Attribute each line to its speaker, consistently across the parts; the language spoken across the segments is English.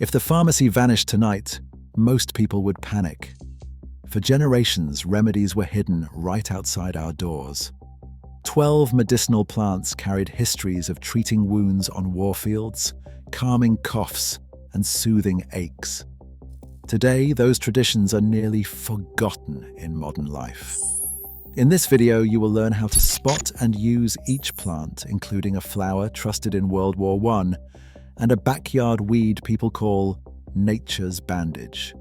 Speaker 1: If the pharmacy vanished tonight, most people would panic. For generations, remedies were hidden right outside our doors. 12 medicinal plants carried histories of treating wounds on warfields, calming coughs, and soothing aches. Today, those traditions are nearly forgotten in modern life. In this video, you will learn how to spot and use each plant, including a flower trusted in World War I and a backyard weed people call nature's bandage.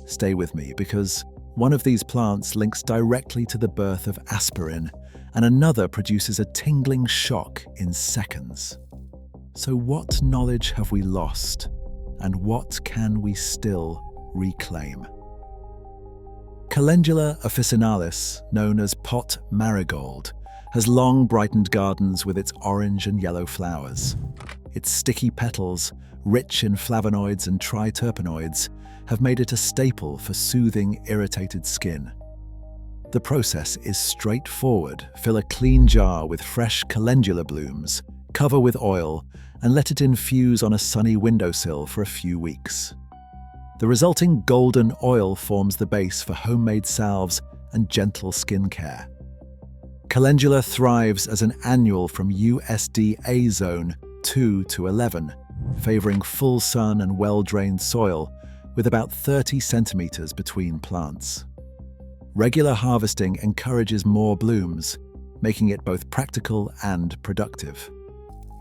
Speaker 1: Stay with me, because one of these plants links directly to the birth of aspirin, and another produces a tingling shock in seconds. So what knowledge have we lost, and what can we still reclaim? Calendula officinalis, known as pot marigold, has long brightened gardens with its orange and yellow flowers. Its sticky petals, rich in flavonoids and triterpenoids, have made it a staple for soothing irritated skin. The process is straightforward. Fill a clean jar with fresh calendula blooms, cover with oil, and let it infuse on a sunny windowsill for a few weeks. The resulting golden oil forms the base for homemade salves and gentle skincare. Calendula thrives as an annual from USDA zone 2 to 11, favoring full sun and well-drained soil, with about 30 centimeters between plants. Regular harvesting encourages more blooms, making it both practical and productive.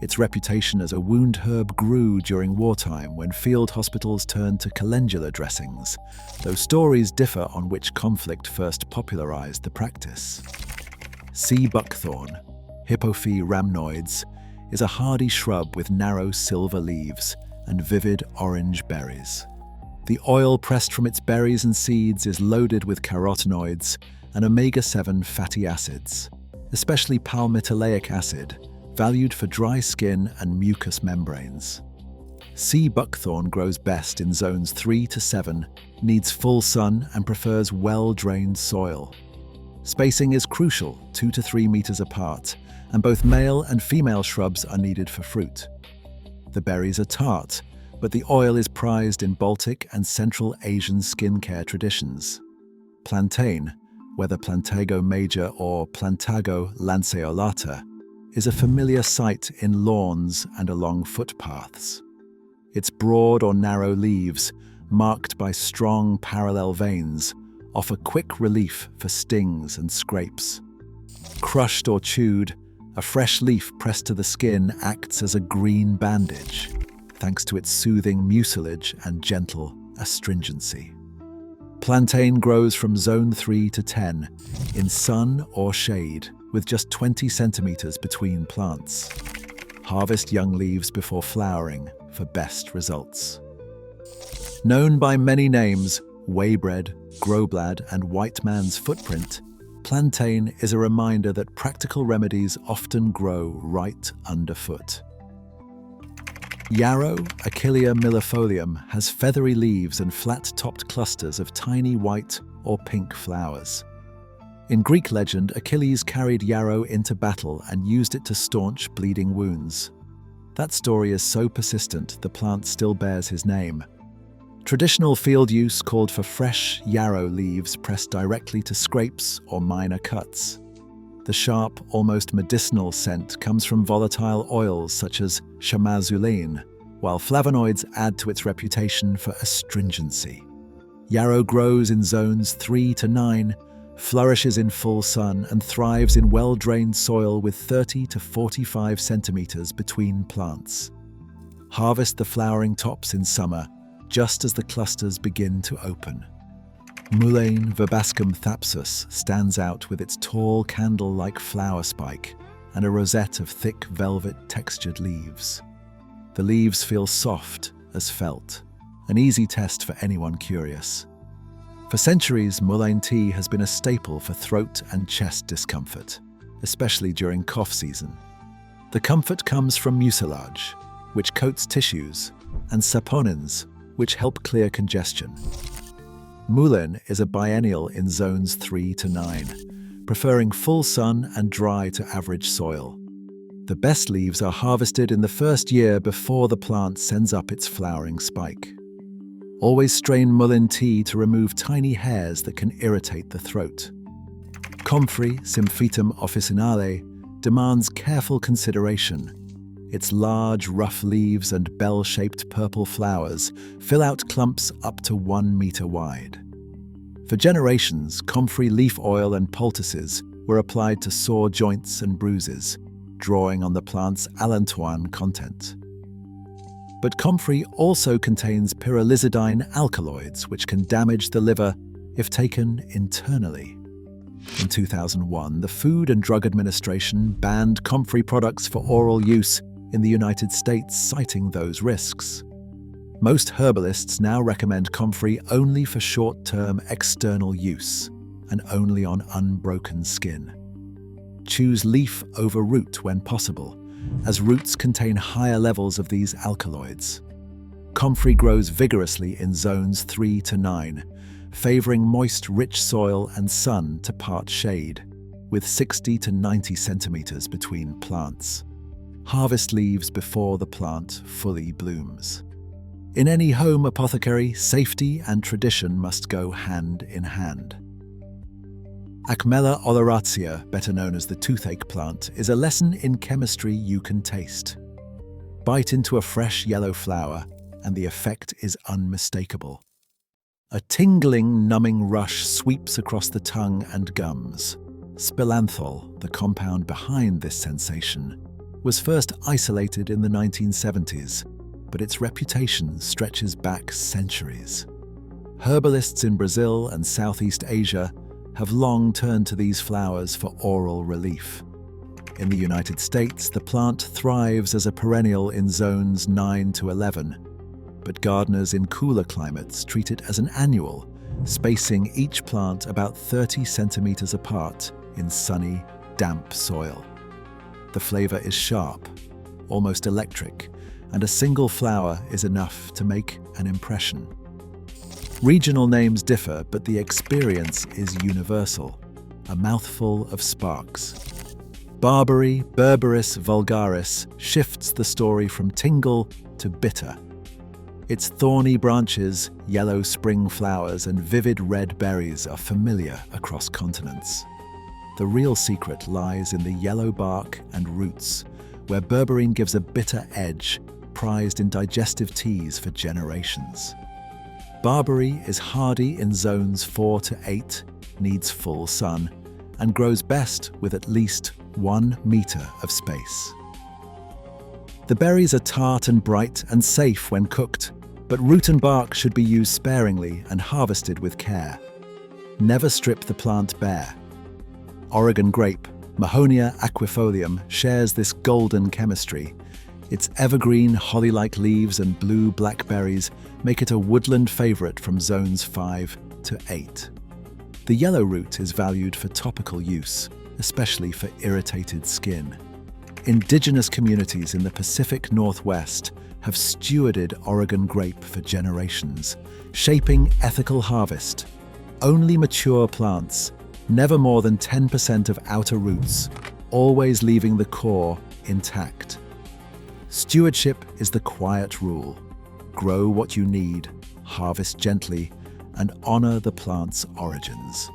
Speaker 1: Its reputation as a wound herb grew during wartime when field hospitals turned to calendula dressings, though stories differ on which conflict first popularized the practice. Sea buckthorn, Hippophae rhamnoides, is a hardy shrub with narrow silver leaves and vivid orange berries. The oil pressed from its berries and seeds is loaded with carotenoids and omega-7 fatty acids, especially palmitoleic acid, valued for dry skin and mucous membranes. Sea buckthorn grows best in zones 3 to 7, needs full sun, and prefers well-drained soil. Spacing is crucial, 2 to 3 meters apart, and both male and female shrubs are needed for fruit. The berries are tart, but the oil is prized in Baltic and Central Asian skincare traditions. Plantain, whether Plantago major or Plantago lanceolata, is a familiar sight in lawns and along footpaths. Its broad or narrow leaves, marked by strong parallel veins, offer quick relief for stings and scrapes. Crushed or chewed, a fresh leaf pressed to the skin acts as a green bandage, thanks to its soothing mucilage and gentle astringency. Plantain grows from zone 3 to 10, in sun or shade, with just 20 centimeters between plants. Harvest young leaves before flowering for best results. Known by many names, waybread, growblad, and white man's footprint, plantain is a reminder that practical remedies often grow right underfoot. Yarrow, Achillea millefolium, has feathery leaves and flat-topped clusters of tiny white or pink flowers. In Greek legend, Achilles carried Yarrow into battle and used it to staunch bleeding wounds. That story is so persistent, the plant still bears his name. Traditional field use called for fresh yarrow leaves pressed directly to scrapes or minor cuts. The sharp, almost medicinal scent comes from volatile oils such as chamazulene, while flavonoids add to its reputation for astringency. Yarrow grows in zones 3 to 9, flourishes in full sun, and thrives in well-drained soil with 30 to 45 centimeters between plants. Harvest the flowering tops in summer, just as the clusters begin to open. Mullein verbascum thapsus stands out with its tall candle-like flower spike and a rosette of thick velvet-textured leaves. The leaves feel soft as felt, an easy test for anyone curious. For centuries, mullein tea has been a staple for throat and chest discomfort, especially during cough season. The comfort comes from mucilage, which coats tissues, and saponins, which help clear congestion. Mullein is a biennial in zones 3 to 9, preferring full sun and dry to average soil. The best leaves are harvested in the first year before the plant sends up its flowering spike. Always strain mullein tea to remove tiny hairs that can irritate the throat. Comfrey Symphytum officinale demands careful consideration. Its large, rough leaves and bell-shaped purple flowers fill out clumps up to 1 meter wide. For generations, comfrey leaf oil and poultices were applied to sore joints and bruises, drawing on the plant's allantoin content. But comfrey also contains pyrrolizidine alkaloids, which can damage the liver if taken internally. In 2001, the Food and Drug Administration banned comfrey products for oral use in the United States, citing those risks. Most herbalists now recommend comfrey only for short-term external use and only on unbroken skin. Choose leaf over root when possible, as roots contain higher levels of these alkaloids. Comfrey grows vigorously in zones 3 to 9, favoring moist, rich soil and sun to part shade, with 60 to 90 centimeters between plants. Harvest leaves before the plant fully blooms. In any home apothecary, safety and tradition must go hand in hand. Acmella oleracea, better known as the toothache plant, is a lesson in chemistry you can taste. Bite into a fresh yellow flower, and the effect is unmistakable. A tingling, numbing rush sweeps across the tongue and gums. Spilanthol, the compound behind this sensation, was first isolated in the 1970s, but its reputation stretches back centuries. Herbalists in Brazil and Southeast Asia have long turned to these flowers for oral relief. In the United States, the plant thrives as a perennial in zones 9 to 11, but gardeners in cooler climates treat it as an annual, spacing each plant about 30 centimeters apart in sunny, damp soil. The flavor is sharp, almost electric, and a single flower is enough to make an impression. Regional names differ, but the experience is universal, a mouthful of sparks. Barberry, Berberis vulgaris, shifts the story from tingle to bitter. Its thorny branches, yellow spring flowers, and vivid red berries are familiar across continents. The real secret lies in the yellow bark and roots, where berberine gives a bitter edge, prized in digestive teas for generations. Barberry is hardy in zones 4 to 8, needs full sun, and grows best with at least 1 meter of space. The berries are tart and bright and safe when cooked, but root and bark should be used sparingly and harvested with care. Never strip the plant bare. Oregon grape, Mahonia aquifolium, shares this golden chemistry. Its evergreen, holly-like leaves and blue blackberries make it a woodland favorite from zones 5 to 8. The yellow root is valued for topical use, especially for irritated skin. Indigenous communities in the Pacific Northwest have stewarded Oregon grape for generations, shaping ethical harvest. Only mature plants, never more than 10% of outer roots, always leaving the core intact. Stewardship is the quiet rule. Grow what you need, harvest gently, and honor the plant's origins.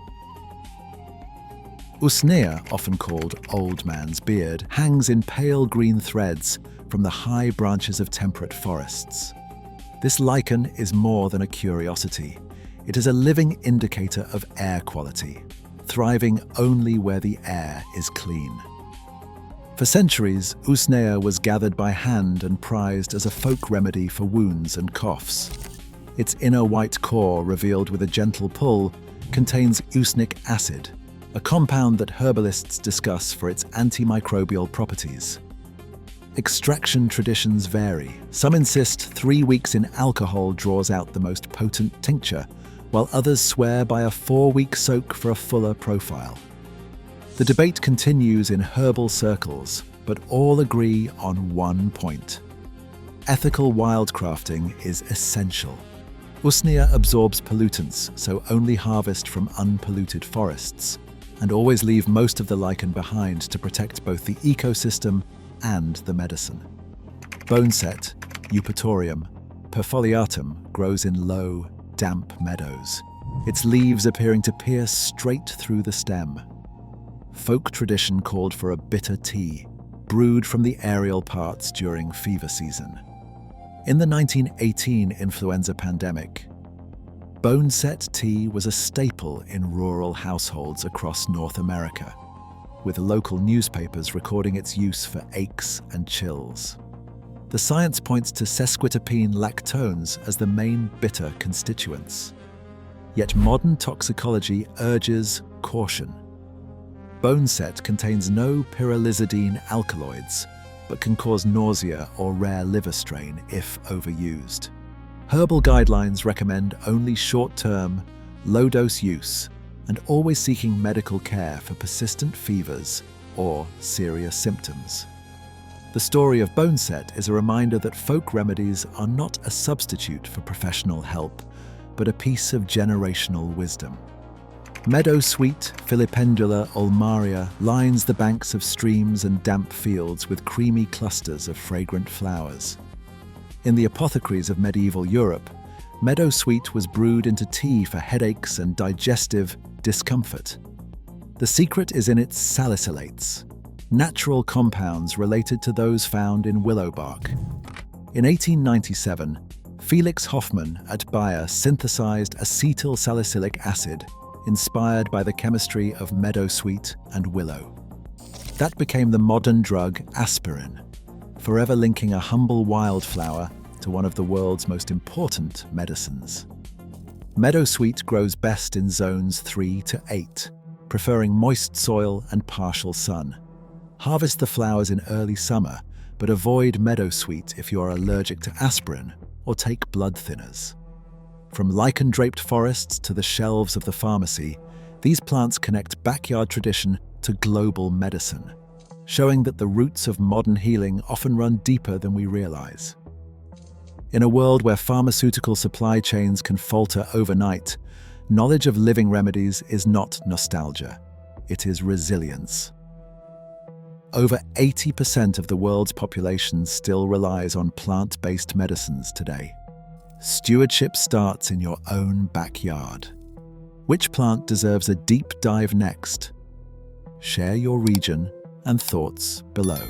Speaker 1: Usnea, often called old man's beard, hangs in pale green threads from the high branches of temperate forests. This lichen is more than a curiosity. It is a living indicator of air quality, thriving only where the air is clean. For centuries, Usnea was gathered by hand and prized as a folk remedy for wounds and coughs. Its inner white core, revealed with a gentle pull, contains usnic acid, a compound that herbalists discuss for its antimicrobial properties. Extraction traditions vary. Some insist 3 weeks in alcohol draws out the most potent tincture, while others swear by a 4-week soak for a fuller profile. The debate continues in herbal circles, but all agree on one point. Ethical wildcrafting is essential. Usnea absorbs pollutants, so only harvest from unpolluted forests, and always leave most of the lichen behind to protect both the ecosystem and the medicine. Boneset, Eupatorium perfoliatum, grows in low, damp meadows, its leaves appearing to pierce straight through the stem. Folk tradition called for a bitter tea, brewed from the aerial parts during fever season. In the 1918 influenza pandemic, boneset tea was a staple in rural households across North America, with local newspapers recording its use for aches and chills. The science points to sesquiterpene lactones as the main bitter constituents. Yet modern toxicology urges caution. Boneset contains no pyrrolizidine alkaloids, but can cause nausea or rare liver strain if overused. Herbal guidelines recommend only short-term, low-dose use and always seeking medical care for persistent fevers or serious symptoms. The story of Boneset is a reminder that folk remedies are not a substitute for professional help, but a piece of generational wisdom. Meadowsweet, Filipendula ulmaria lines the banks of streams and damp fields with creamy clusters of fragrant flowers. In the apothecaries of medieval Europe, meadowsweet was brewed into tea for headaches and digestive discomfort. The secret is in its salicylates, natural compounds related to those found in willow bark. In 1897, Felix Hoffmann at Bayer synthesized acetyl salicylic acid, inspired by the chemistry of meadowsweet and willow. That became the modern drug aspirin, forever linking a humble wildflower to one of the world's most important medicines. Meadowsweet grows best in zones 3 to 8, preferring moist soil and partial sun. Harvest the flowers in early summer, but avoid meadowsweet if you are allergic to aspirin or take blood thinners. From lichen-draped forests to the shelves of the pharmacy, these plants connect backyard tradition to global medicine, showing that the roots of modern healing often run deeper than we realize. In a world where pharmaceutical supply chains can falter overnight, knowledge of living remedies is not nostalgia, it is resilience. Over 80% of the world's population still relies on plant-based medicines today. Stewardship starts in your own backyard. Which plant deserves a deep dive next? Share your region and thoughts below.